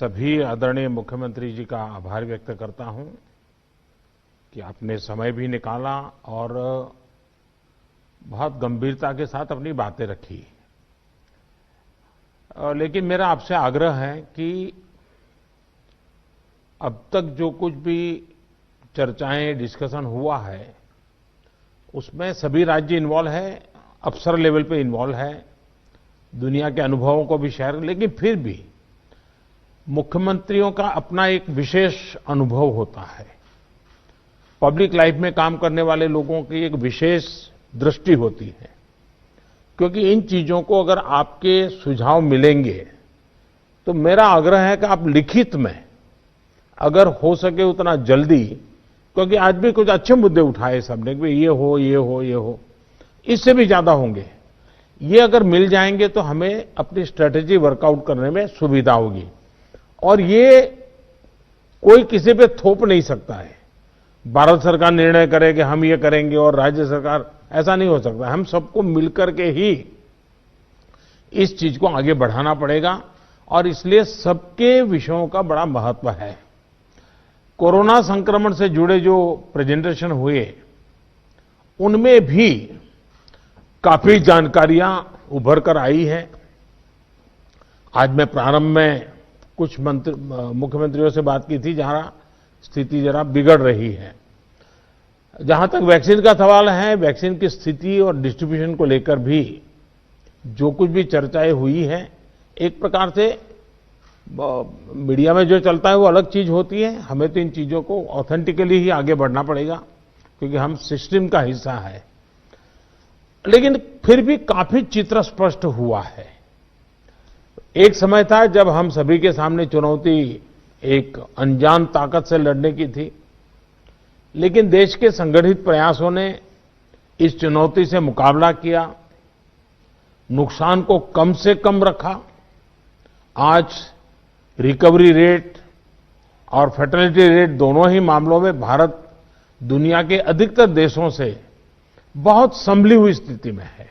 सभी आदरणीय मुख्यमंत्री जी का आभार व्यक्त करता हूं कि आपने समय भी निकाला और बहुत गंभीरता के साथ अपनी बातें रखी। लेकिन मेरा आपसे आग्रह है कि अब तक जो कुछ भी चर्चाएं, डिस्कशन हुआ है, उसमें सभी राज्य इन्वॉल्व है, अफसर लेवल पे इन्वॉल्व है, दुनिया के अनुभवों को भी शेयर, लेकिन फिर भी मुख्यमंत्रियों का अपना एक विशेष अनुभव होता है। पब्लिक लाइफ में काम करने वाले लोगों की एक विशेष दृष्टि होती है, क्योंकि इन चीजों को अगर आपके सुझाव मिलेंगे तो मेरा आग्रह है कि आप लिखित में अगर हो सके उतना जल्दी, क्योंकि आज भी कुछ अच्छे मुद्दे उठाए सबने कि ये हो, ये हो, ये हो, इससे भी ज्यादा होंगे। ये अगर मिल जाएंगे तो हमें अपनी स्ट्रेटेजी वर्कआउट करने में सुविधा होगी। और ये कोई किसी पे थोप नहीं सकता है। भारत सरकार निर्णय करे कि हम ये करेंगे और राज्य सरकार, ऐसा नहीं हो सकता। हम सबको मिलकर के ही इस चीज को आगे बढ़ाना पड़ेगा और इसलिए सबके विषयों का बड़ा महत्व है। कोरोना संक्रमण से जुड़े जो प्रेजेंटेशन हुए उनमें भी काफी जानकारियां उभर कर आई हैं। आज मैं प्रारंभ में कुछ मुख्यमंत्रियों से बात की थी जहां स्थिति जरा बिगड़ रही है। जहां तक वैक्सीन का सवाल है, वैक्सीन की स्थिति और डिस्ट्रीब्यूशन को लेकर भी जो कुछ भी चर्चाएं हुई हैं, एक प्रकार से मीडिया में जो चलता है वो अलग चीज होती है। हमें तो इन चीजों को ऑथेंटिकली ही आगे बढ़ना पड़ेगा, क्योंकि हम सिस्टम का हिस्सा है। लेकिन फिर भी काफी चित्र स्पष्ट हुआ है। एक समय था जब हम सभी के सामने चुनौती एक अनजान ताकत से लड़ने की थी, लेकिन देश के संगठित प्रयासों ने इस चुनौती से मुकाबला किया, नुकसान को कम से कम रखा। आज रिकवरी रेट और फर्टिलिटी रेट दोनों ही मामलों में भारत दुनिया के अधिकतर देशों से बहुत संभली हुई स्थिति में है।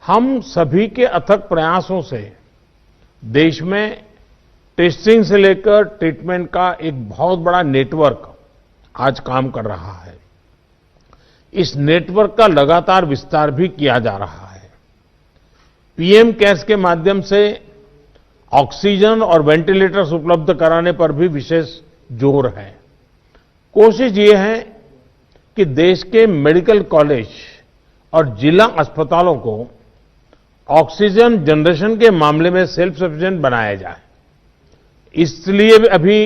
हम सभी के अथक प्रयासों से देश में टेस्टिंग से लेकर ट्रीटमेंट का एक बहुत बड़ा नेटवर्क आज काम कर रहा है। इस नेटवर्क का लगातार विस्तार भी किया जा रहा है। पीएम केयर्स के माध्यम से ऑक्सीजन और वेंटिलेटर्स उपलब्ध कराने पर भी विशेष जोर है। कोशिश ये है कि देश के मेडिकल कॉलेज और जिला अस्पतालों को ऑक्सीजन जनरेशन के मामले में सेल्फ सफिशिएंट बनाया जाए। इसलिए अभी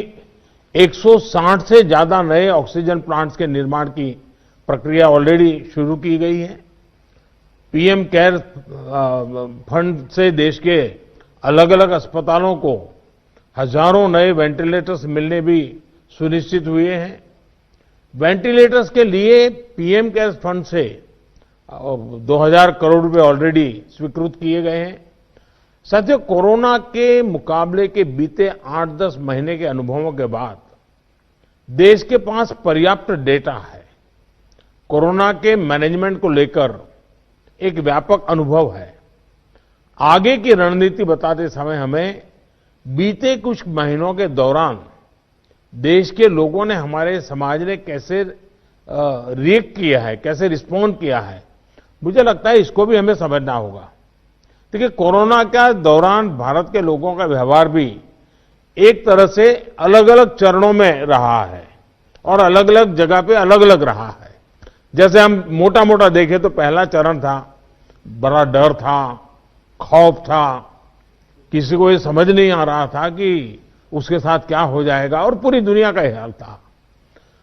160 से ज्यादा नए ऑक्सीजन प्लांट्स के निर्माण की प्रक्रिया ऑलरेडी शुरू की गई है। पीएम केयर फंड से देश के अलग अलग अस्पतालों को हजारों नए वेंटिलेटर्स मिलने भी सुनिश्चित हुए हैं। वेंटिलेटर्स के लिए पीएम केयर फंड से 2000 करोड़ रुपए ऑलरेडी स्वीकृत किए गए हैं। साथियों, कोरोना के मुकाबले के बीते 8-10 महीने के अनुभवों के बाद देश के पास पर्याप्त डेटा है। कोरोना के मैनेजमेंट को लेकर एक व्यापक अनुभव है। आगे की रणनीति बताते समय हमें बीते कुछ महीनों के दौरान देश के लोगों ने, हमारे समाज ने कैसे रिएक्ट किया है, कैसे रिस्पॉन्ड किया है, मुझे लगता है इसको भी हमें समझना होगा। देखिए, कोरोना के दौरान भारत के लोगों का व्यवहार भी एक तरह से अलग अलग चरणों में रहा है और अलग अलग जगह पे अलग अलग रहा है। जैसे हम मोटा मोटा देखें तो पहला चरण था, बड़ा डर था, खौफ था, किसी को ये समझ नहीं आ रहा था कि उसके साथ क्या हो जाएगा, और पूरी दुनिया का हाल था।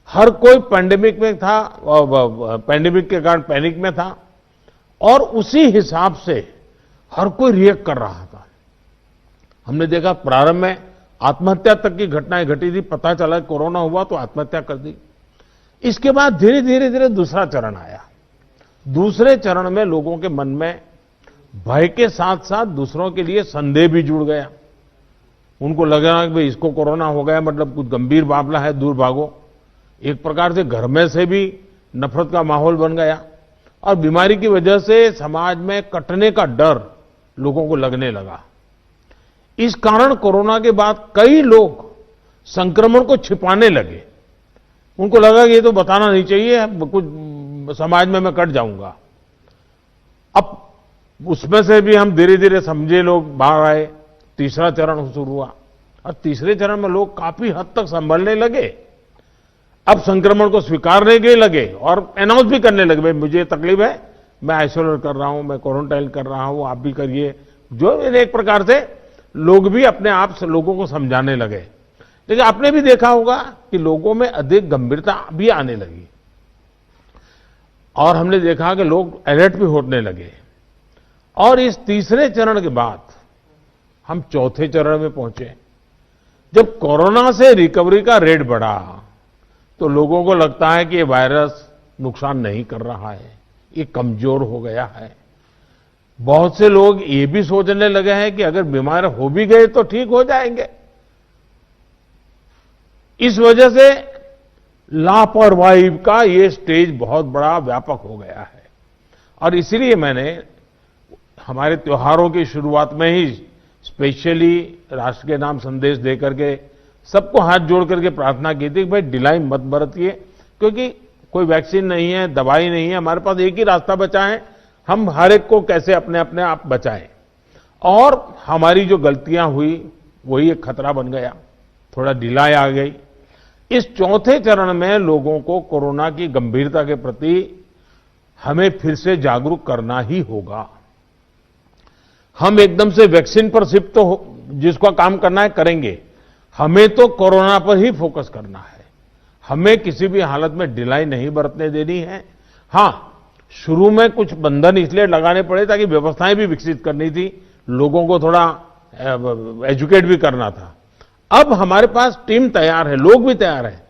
हर कोई पैंडेमिक में था, पैंडेमिक के कारण पैनिक में था और उसी हिसाब से हर कोई रिएक्ट कर रहा था। हमने देखा प्रारंभ में आत्महत्या तक की घटनाएं घटी थी। पता चला कोरोना हुआ तो आत्महत्या कर दी। इसके बाद धीरे धीरे दूसरा चरण आया। दूसरे चरण में लोगों के मन में भय के साथ साथ दूसरों के लिए संदेह भी जुड़ गया। उनको लगा कि भाई इसको कोरोना हो गया, मतलब कुछ गंभीर मामला है, दूर भागो। एक प्रकार से घर में से भी नफरत का माहौल बन गया और बीमारी की वजह से समाज में कटने का डर लोगों को लगने लगा। इस कारण कोरोना के बाद कई लोग संक्रमण को छिपाने लगे। उनको लगा कि ये तो बताना नहीं चाहिए, कुछ समाज में मैं कट जाऊंगा। अब उसमें से भी हम धीरे धीरे समझे लोग बाहर आए, तीसरा चरण शुरू हुआ और तीसरे चरण में लोग काफी हद तक संभलने लगे। अब संक्रमण को स्वीकारने के लगे और अनाउंस भी करने लगे, भाई मुझे तकलीफ है, मैं आइसोलेट कर रहा हूं, मैं क्वारंटाइन कर रहा हूं, आप भी करिए। जो एक प्रकार से लोग भी अपने आप से लोगों को समझाने लगे। लेकिन आपने भी देखा होगा कि लोगों में अधिक गंभीरता भी आने लगी और हमने देखा कि लोग अलर्ट भी होने लगे। और इस तीसरे चरण के बाद हम चौथे चरण में पहुंचे। जब कोरोना से रिकवरी का रेट बढ़ा तो लोगों को लगता है कि ये वायरस नुकसान नहीं कर रहा है, ये कमजोर हो गया है। बहुत से लोग ये भी सोचने लगे हैं कि अगर बीमार हो भी गए तो ठीक हो जाएंगे। इस वजह से लापरवाही का ये स्टेज बहुत बड़ा व्यापक हो गया है। और इसलिए मैंने हमारे त्योहारों की शुरुआत में ही स्पेशली राष्ट्र के नाम संदेश देकर के सबको हाथ जोड़ करके प्रार्थना की थी कि भाई ढिलाई मत बरतिए, क्योंकि कोई वैक्सीन नहीं है, दवाई नहीं है, हमारे पास एक ही रास्ता बचा है, हम हर एक को कैसे अपने अपने आप बचाएं। और हमारी जो गलतियां हुई वही एक खतरा बन गया, थोड़ा ढिलाई आ गई। इस चौथे चरण में लोगों को कोरोना की गंभीरता के प्रति हमें फिर से जागरूक करना ही होगा। हम एकदम से वैक्सीन पर शिफ्ट तो जिसका काम करना है करेंगे, हमें तो कोरोना पर ही फोकस करना है। हमें किसी भी हालत में ढिलाई नहीं बरतने देनी है। हां, शुरू में कुछ बंधन इसलिए लगाने पड़े ताकि व्यवस्थाएं भी विकसित करनी थी, लोगों को थोड़ा एजुकेट भी करना था। अब हमारे पास टीम तैयार है, लोग भी तैयार हैं।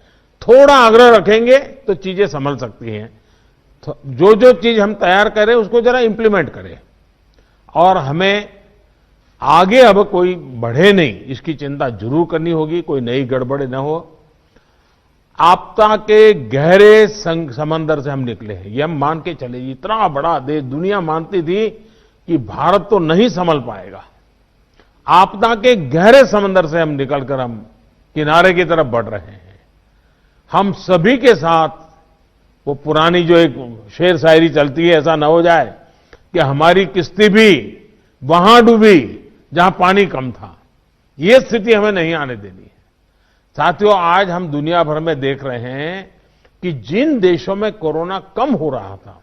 थोड़ा आग्रह रखेंगे तो चीजें संभल सकती हैं। तो जो जो चीज हम तैयार करें उसको जरा इंप्लीमेंट करें और हमें आगे अब कोई बढ़े नहीं, इसकी चिंता जरूर करनी होगी, कोई नई गड़बड़ न हो। आपदा के गहरे समंदर से हम निकले हैं, ये हम मान के चले। इतना बड़ा देश, दुनिया मानती थी कि भारत तो नहीं संभल पाएगा। आपदा के गहरे समंदर से हम निकलकर हम किनारे की तरफ बढ़ रहे हैं। हम सभी के साथ वो पुरानी जो एक शेर शायरी चलती है, ऐसा न हो जाए कि हमारी किश्ती भी वहां डूबी जहां पानी कम था। ये स्थिति हमें नहीं आने देनी है। साथियों, आज हम दुनिया भर में देख रहे हैं कि जिन देशों में कोरोना कम हो रहा था,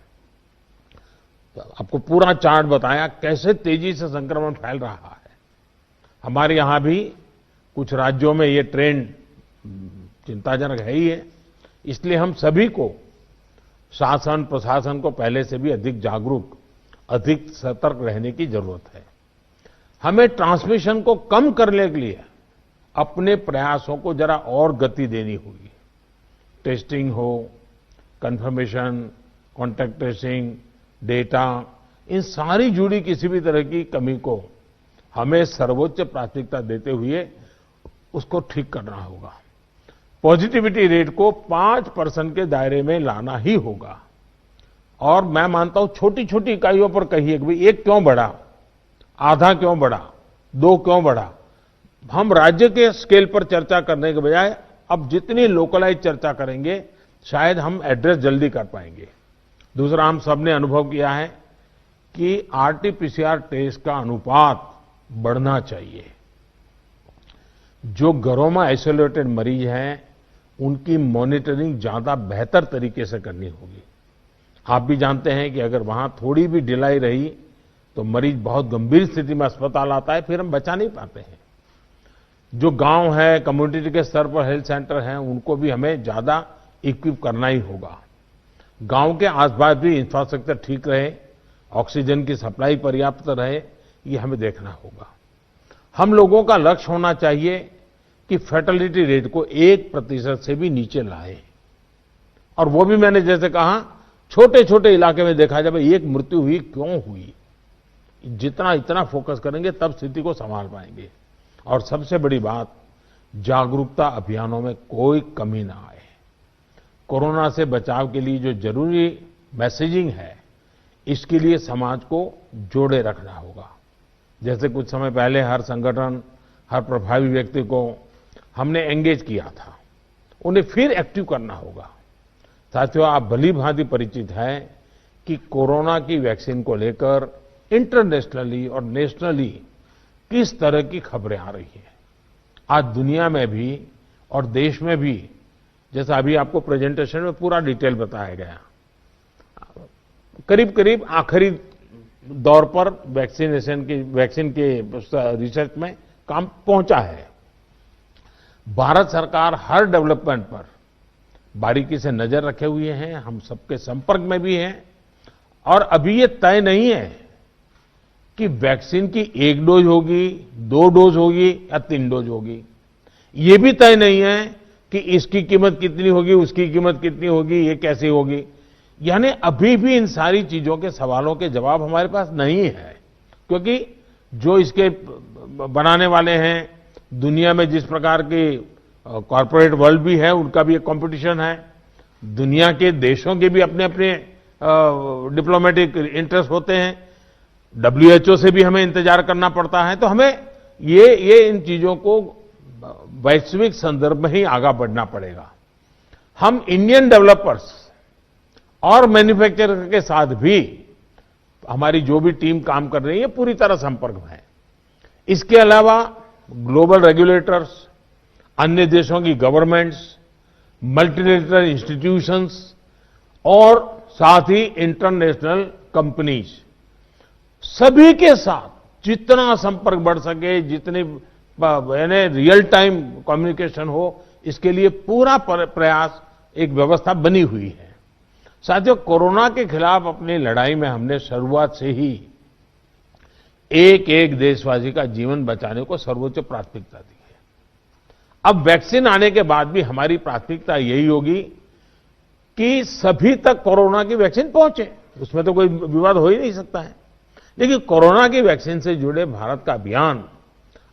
आपको पूरा चार्ट बताया कैसे तेजी से संक्रमण फैल रहा है। हमारे यहां भी कुछ राज्यों में ये ट्रेंड चिंताजनक है ही है। इसलिए हम सभी को, शासन प्रशासन को पहले से भी अधिक जागरूक, अधिक सतर्क रहने की जरूरत है। हमें ट्रांसमिशन को कम करने के लिए अपने प्रयासों को जरा और गति देनी होगी। टेस्टिंग हो, कंफर्मेशन, कॉन्टैक्ट ट्रेसिंग, डेटा, इन सारी जुड़ी किसी भी तरह की कमी को हमें सर्वोच्च प्राथमिकता देते हुए उसको ठीक करना होगा। पॉजिटिविटी रेट को 5% के दायरे में लाना ही होगा। और मैं मानता हूं छोटी छोटी इकाइयों पर कहिए कि भाई एक क्यों बढ़ा, आधा क्यों बढ़ा, 2 क्यों बढ़ा। हम राज्य के स्केल पर चर्चा करने के बजाय अब जितनी लोकलाइज चर्चा करेंगे शायद हम एड्रेस जल्दी कर पाएंगे। दूसरा, हम सबने अनुभव किया है कि आरटी-पीसीआर टेस्ट का अनुपात बढ़ना चाहिए। जो घरों में आइसोलेटेड मरीज हैं उनकी मॉनिटरिंग ज्यादा बेहतर तरीके से करनी होगी। आप भी जानते हैं कि अगर वहां थोड़ी भी ढिलाई रही तो मरीज बहुत गंभीर स्थिति में अस्पताल आता है, फिर हम बचा नहीं पाते हैं। जो गांव है, कम्युनिटी के स्तर पर हेल्थ सेंटर हैं, उनको भी हमें ज्यादा इक्विप करना ही होगा। गांव के आसपास भी इंफ्रास्ट्रक्चर ठीक रहे, ऑक्सीजन की सप्लाई पर्याप्त रहे, ये हमें देखना होगा। हम लोगों का लक्ष्य होना चाहिए कि फैटेलिटी रेट को 1% से भी नीचे लाए। और वो भी मैंने जैसे कहा, छोटे छोटे इलाके में देखा जाए एक मृत्यु हुई क्यों हुई, जितना इतना फोकस करेंगे तब स्थिति को संभाल पाएंगे। और सबसे बड़ी बात, जागरूकता अभियानों में कोई कमी ना आए। कोरोना से बचाव के लिए जो जरूरी मैसेजिंग है, इसके लिए समाज को जोड़े रखना होगा। जैसे कुछ समय पहले हर संगठन हर प्रभावी व्यक्ति को हमने एंगेज किया था, उन्हें फिर एक्टिव करना होगा। साथियों, आप भली भांति परिचित हैं कि कोरोना की वैक्सीन को लेकर इंटरनेशनली और नेशनली किस तरह की खबरें आ रही हैं। आज दुनिया में भी और देश में भी, जैसा अभी आपको प्रेजेंटेशन में पूरा डिटेल बताया गया, करीब करीब आखिरी दौर पर वैक्सीन के रिसर्च में काम पहुंचा है। भारत सरकार हर डेवलपमेंट पर बारीकी से नजर रखे हुए हैं, हम सबके संपर्क में भी हैं। और अभी ये तय नहीं है कि वैक्सीन की 1 डोज होगी, 2 डोज होगी या 3 डोज होगी। ये भी तय नहीं है कि इसकी कीमत कितनी होगी, उसकी कीमत कितनी होगी, ये कैसे होगी। यानी अभी भी इन सारी चीजों के सवालों के जवाब हमारे पास नहीं है, क्योंकि जो इसके बनाने वाले हैं, दुनिया में जिस प्रकार की कॉर्पोरेट वर्ल्ड भी है, उनका भी एक कंपटीशन है। दुनिया के देशों के भी अपने अपने डिप्लोमेटिक इंटरेस्ट होते हैं। WHO से भी हमें इंतजार करना पड़ता है। तो हमें ये इन चीजों को वैश्विक संदर्भ में ही आगे बढ़ना पड़ेगा। हम इंडियन डेवलपर्स और मैन्युफैक्चरर के साथ भी हमारी जो भी टीम काम कर रही है, पूरी तरह संपर्क में है। इसके अलावा ग्लोबल रेगुलेटर्स, अन्य देशों की गवर्नमेंट्स, मल्टीलेटरल इंस्टीट्यूशंस और साथ ही इंटरनेशनल कंपनीज, सभी के साथ जितना संपर्क बढ़ सके, जितनी रियल टाइम कम्युनिकेशन हो, इसके लिए पूरा प्रयास, एक व्यवस्था बनी हुई है। साथियों, कोरोना के खिलाफ अपनी लड़ाई में हमने शुरुआत से ही एक एक देशवासी का जीवन बचाने को सर्वोच्च प्राथमिकता दी है। अब वैक्सीन आने के बाद भी हमारी प्राथमिकता यही होगी कि सभी तक कोरोना की वैक्सीन पहुंचे। उसमें तो कोई विवाद हो ही नहीं सकता है। लेकिन कोरोना की वैक्सीन से जुड़े भारत का अभियान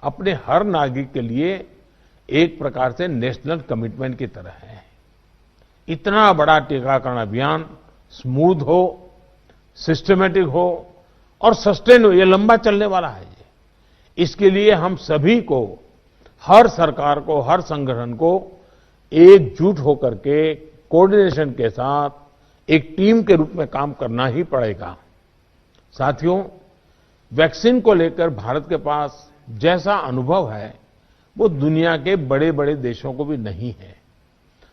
अपने हर नागरिक के लिए एक प्रकार से नेशनल कमिटमेंट की तरह है। इतना बड़ा टीकाकरण अभियान स्मूथ हो, सिस्टमैटिक हो और सस्टेन हो, ये लंबा चलने वाला है। इसके लिए हम सभी को, हर सरकार को, हर संगठन को एकजुट होकर के कोऑर्डिनेशन के साथ एक टीम के रूप में काम करना ही पड़ेगा। साथियों, वैक्सीन को लेकर भारत के पास जैसा अनुभव है, वो दुनिया के बड़े बड़े देशों को भी नहीं है।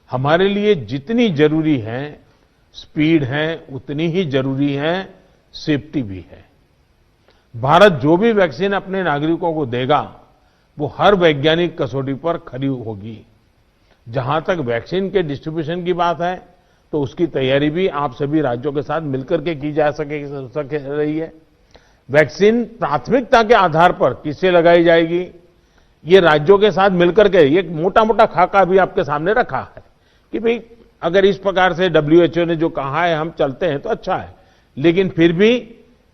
हमारे लिए जितनी जरूरी है स्पीड है, उतनी ही जरूरी है सेफ्टी भी है। भारत जो भी वैक्सीन अपने नागरिकों को देगा, वो हर वैज्ञानिक कसौटी पर खरी होगी। जहां तक वैक्सीन के डिस्ट्रीब्यूशन की बात है, तो उसकी तैयारी भी आप सभी राज्यों के साथ मिलकर के की जा सके रही है। वैक्सीन प्राथमिकता के आधार पर किससे लगाई जाएगी, ये राज्यों के साथ मिलकर के एक मोटा मोटा खाका भी आपके सामने रखा है कि भाई अगर इस प्रकार से WHO ने जो कहा है हम चलते हैं तो अच्छा है, लेकिन फिर भी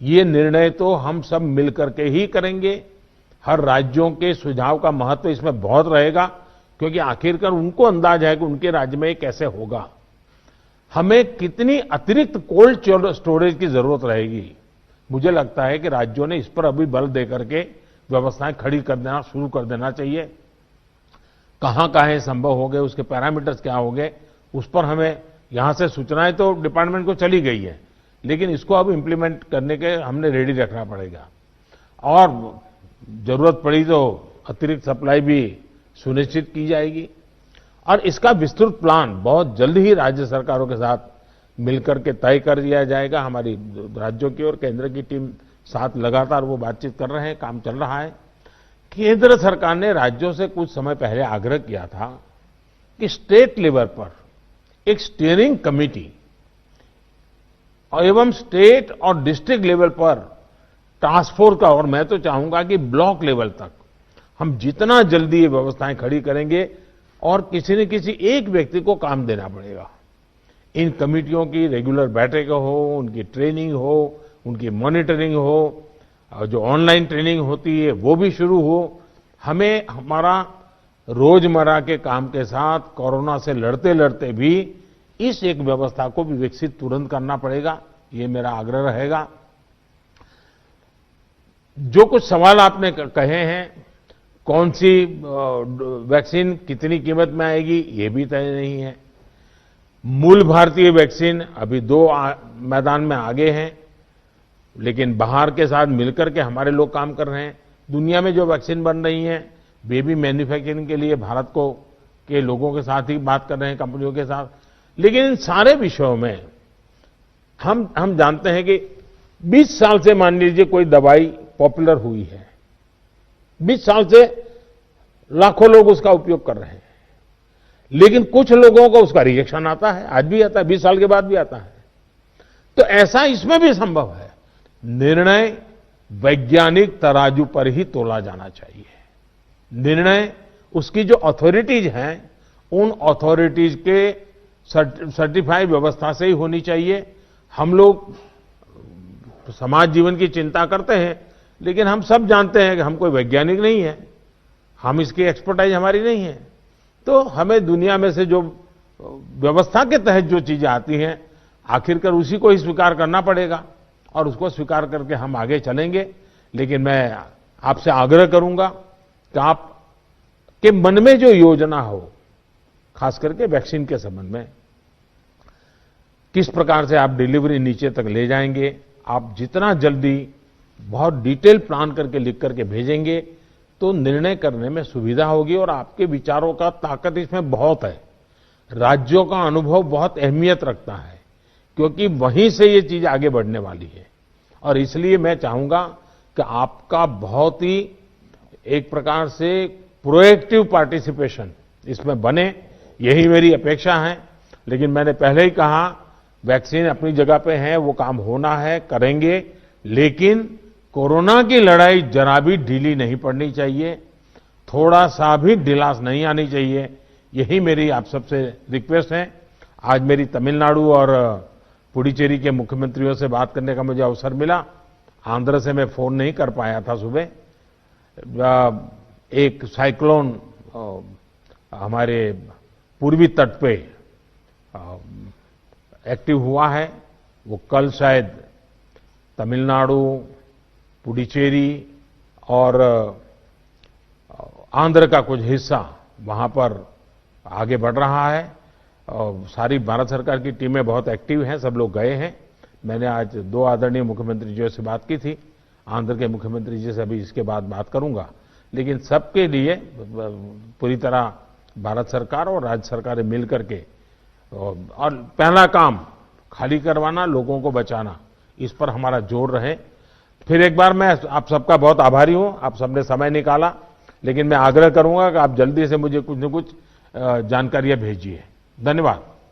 ये निर्णय तो हम सब मिलकर के ही करेंगे। हर राज्यों के सुझाव का महत्व इसमें बहुत रहेगा, क्योंकि आखिरकार उनको अंदाज है कि उनके राज्य में ये कैसे होगा। हमें कितनी अतिरिक्त कोल्ड स्टोरेज की जरूरत रहेगी, मुझे लगता है कि राज्यों ने इस पर अभी बल देकर के व्यवस्थाएं खड़ी कर देना शुरू कर देना चाहिए। कहां संभव हो गए, उसके पैरामीटर्स क्या हो गए, उस पर हमें यहां से सूचनाएं तो डिपार्टमेंट को चली गई है, लेकिन इसको अब इम्प्लीमेंट करने के हमने रेडी रखना पड़ेगा। और जरूरत पड़ी तो अतिरिक्त सप्लाई भी सुनिश्चित की जाएगी। और इसका विस्तृत प्लान बहुत जल्द ही राज्य सरकारों के साथ मिलकर के तय कर दिया जाएगा। हमारी राज्यों की और केंद्र की टीम साथ लगातार वो बातचीत कर रहे हैं, काम चल रहा है। केंद्र सरकार ने राज्यों से कुछ समय पहले आग्रह किया था कि स्टेट लेवल पर एक स्टीयरिंग कमेटी एवं स्टेट और डिस्ट्रिक्ट लेवल पर टास्क फोर्स का, और मैं तो चाहूंगा कि ब्लॉक लेवल तक हम जितना जल्दी ये व्यवस्थाएं खड़ी करेंगे, और किसी न किसी एक व्यक्ति को काम देना पड़ेगा। इन कमेटियों की रेगुलर बैठकें हो, उनकी ट्रेनिंग हो, उनकी मॉनिटरिंग हो, और जो ऑनलाइन ट्रेनिंग होती है वो भी शुरू हो। हमें हमारा रोजमर्रा के काम के साथ कोरोना से लड़ते लड़ते भी इस एक व्यवस्था को भी विकसित तुरंत करना पड़ेगा, ये मेरा आग्रह रहेगा। जो कुछ सवाल आपने कहे हैं, कौन सी वैक्सीन कितनी कीमत में आएगी, ये भी तय नहीं है। मूल भारतीय वैक्सीन अभी दो मैदान में आगे हैं, लेकिन बाहर के साथ मिलकर के हमारे लोग काम कर रहे हैं। दुनिया में जो वैक्सीन बन रही हैं, वे भी मैन्युफैक्चरिंग के लिए भारत को के लोगों के साथ ही बात कर रहे हैं, कंपनियों के साथ। लेकिन इन सारे विषयों में हम जानते हैं कि 20 साल से मान लीजिए कोई दवाई पॉपुलर हुई है, 20 साल से लाखों लोग उसका उपयोग कर रहे हैं, लेकिन कुछ लोगों को उसका रिएक्शन आता है, आज भी आता है, 20 साल के बाद भी आता है। तो ऐसा इसमें भी संभव है। निर्णय वैज्ञानिक तराजू पर ही तोला जाना चाहिए। निर्णय उसकी जो अथॉरिटीज हैं, उन अथॉरिटीज के सर्टिफाइड व्यवस्था से ही होनी चाहिए। हम लोग समाज जीवन की चिंता करते हैं, लेकिन हम सब जानते हैं कि हम कोई वैज्ञानिक नहीं है, हम इसकी एक्सपर्टाइज हमारी नहीं है। तो हमें दुनिया में से जो व्यवस्था के तहत जो चीजें आती हैं, आखिरकार उसी को ही स्वीकार करना पड़ेगा और उसको स्वीकार करके हम आगे चलेंगे। लेकिन मैं आपसे आग्रह करूंगा कि आप के मन में जो योजना हो, खास करके वैक्सीन के संबंध में, किस प्रकार से आप डिलीवरी नीचे तक ले जाएंगे, आप जितना जल्दी बहुत डिटेल प्लान करके लिख करके भेजेंगे तो निर्णय करने में सुविधा होगी। और आपके विचारों का ताकत इसमें बहुत है। राज्यों का अनुभव बहुत अहमियत रखता है, क्योंकि वहीं से ये चीज आगे बढ़ने वाली है। और इसलिए मैं चाहूंगा कि आपका बहुत ही एक प्रकार से प्रोएक्टिव पार्टिसिपेशन इसमें बने, यही मेरी अपेक्षा है। लेकिन मैंने पहले ही कहा, वैक्सीन अपनी जगह पे है, वो काम होना है, करेंगे, लेकिन कोरोना की लड़ाई जरा भी ढीली नहीं पड़नी चाहिए, थोड़ा सा भी ढिलास नहीं आनी चाहिए। यही मेरी आप सबसे रिक्वेस्ट है। आज मेरी तमिलनाडु और पुडुचेरी के मुख्यमंत्रियों से बात करने का मुझे अवसर मिला। आंध्र से मैं फोन नहीं कर पाया था सुबह। एक साइक्लोन हमारे पूर्वी तट पे एक्टिव हुआ है, वो कल शायद तमिलनाडु, पुडुचेरी और आंध्र का कुछ हिस्सा वहां पर आगे बढ़ रहा है। और सारी भारत सरकार की टीमें बहुत एक्टिव हैं, सब लोग गए हैं। मैंने आज 2 आदरणीय मुख्यमंत्री जी से बात की थी, आंध्र के मुख्यमंत्री जी से अभी इसके बाद बात करूंगा। लेकिन सबके लिए पूरी तरह भारत सरकार और राज्य सरकारें मिल करके, और पहला काम खाली करवाना, लोगों को बचाना, इस पर हमारा जोर रहे। फिर एक बार मैं आप सबका बहुत आभारी हूं, आप सबने समय निकाला। लेकिन मैं आग्रह करूंगा कि आप जल्दी से मुझे कुछ न कुछ जानकारियां भेजिए। धन्यवाद।